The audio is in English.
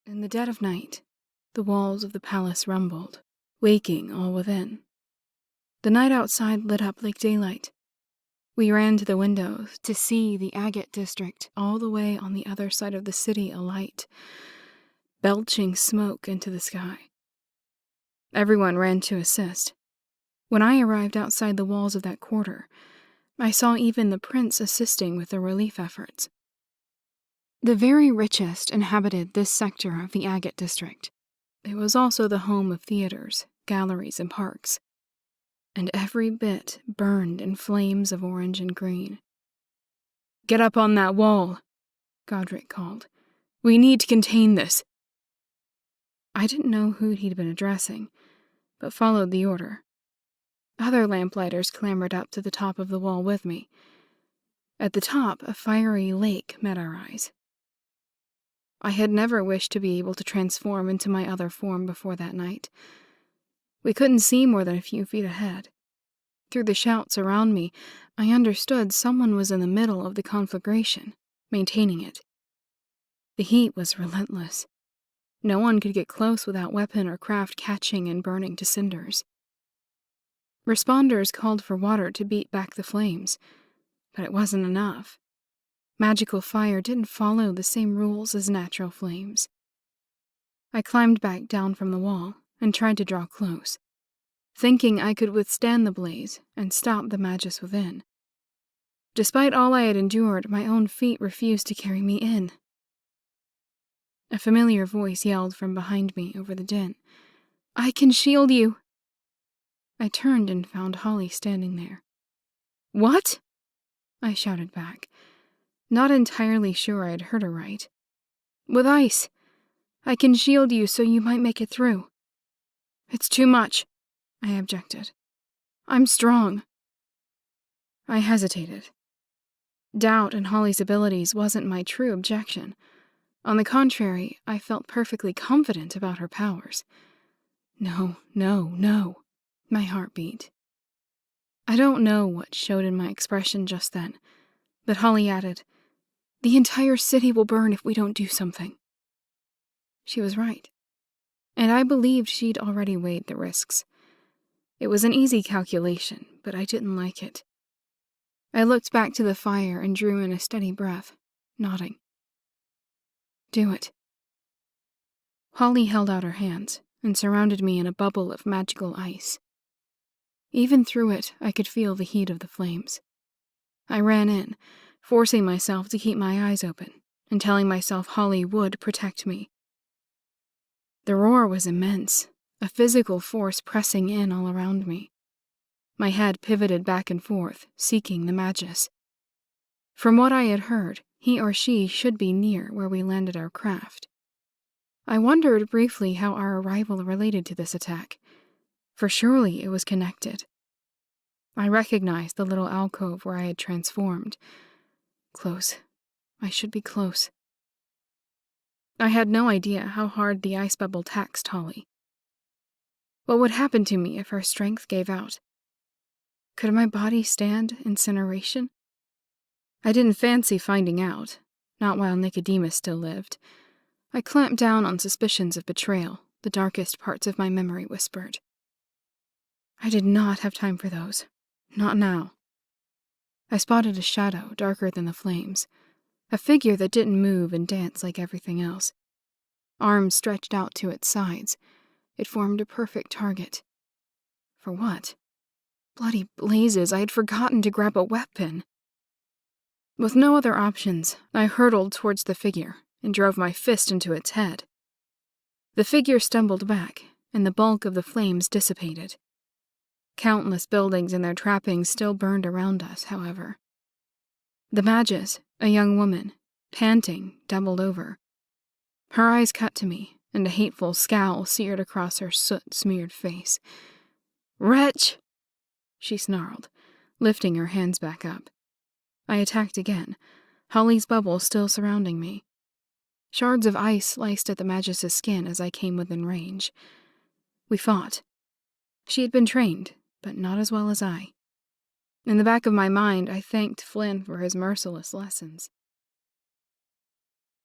In the dead of night, the walls of the palace rumbled, waking all within. The night outside lit up like daylight. We ran to the windows to see the agate district all the way on the other side of the city alight, belching smoke into the sky. Everyone ran to assist. When I arrived outside the walls of that quarter, I saw even the prince assisting with the relief efforts. The very richest inhabited this sector of the agate district. It was also the home of theaters, galleries, and parks, and every bit burned in flames of orange and green. "Get up on that wall," Godric called. "We need to contain this." I didn't know who he'd been addressing, but followed the order. Other lamplighters clambered up to the top of the wall with me. At the top, a fiery lake met our eyes. I had never wished to be able to transform into my other form before that night. We couldn't see more than a few feet ahead. Through the shouts around me, I understood someone was in the middle of the conflagration, maintaining it. The heat was relentless. No one could get close without weapon or craft catching and burning to cinders. Responders called for water to beat back the flames, but it wasn't enough. Magical fire didn't follow the same rules as natural flames. I climbed back down from the wall and tried to draw close, thinking I could withstand the blaze and stop the magus within. Despite all I had endured, my own feet refused to carry me in. A familiar voice yelled from behind me over the din. "I can shield you!" I turned and found Holly standing there. "What?" I shouted back, not entirely sure I had heard her right. "With ice. I can shield you so you might make it through." "It's too much," I objected. "I'm strong." I hesitated. Doubt in Holly's abilities wasn't my true objection. On the contrary, I felt perfectly confident about her powers. No. My heart beat. I don't know what showed in my expression just then, but Holly added, "The entire city will burn if we don't do something." She was right, and I believed she'd already weighed the risks. It was an easy calculation, but I didn't like it. I looked back to the fire and drew in a steady breath, nodding. "Do it." Holly held out her hands and surrounded me in a bubble of magical ice. Even through it, I could feel the heat of the flames. I ran in, forcing myself to keep my eyes open and telling myself Holly would protect me. The roar was immense, a physical force pressing in all around me. My head pivoted back and forth, seeking the magus. From what I had heard, he or she should be near where we landed our craft. I wondered briefly how our arrival related to this attack, for surely it was connected. I recognized the little alcove where I had transformed. Close. I should be close. I had no idea how hard the ice bubble taxed Holly. What would happen to me if her strength gave out? Could my body stand incineration? I didn't fancy finding out, not while Nicodemus still lived. I clamped down on suspicions of betrayal, the darkest parts of my memory whispered. I did not have time for those. Not now. I spotted a shadow darker than the flames, a figure that didn't move and dance like everything else. Arms stretched out to its sides, it formed a perfect target. For what? Bloody blazes, I had forgotten to grab a weapon. With no other options, I hurtled towards the figure and drove my fist into its head. The figure stumbled back, and the bulk of the flames dissipated. Countless buildings and their trappings still burned around us, however. The magus, a young woman, panting, doubled over. Her eyes cut to me, and a hateful scowl seared across her soot-smeared face. "Wretch!" she snarled, lifting her hands back up. I attacked again, Holly's bubble still surrounding me. Shards of ice sliced at the magus's skin as I came within range. We fought. She had been trained, but not as well as I. In the back of my mind, I thanked Flynn for his merciless lessons.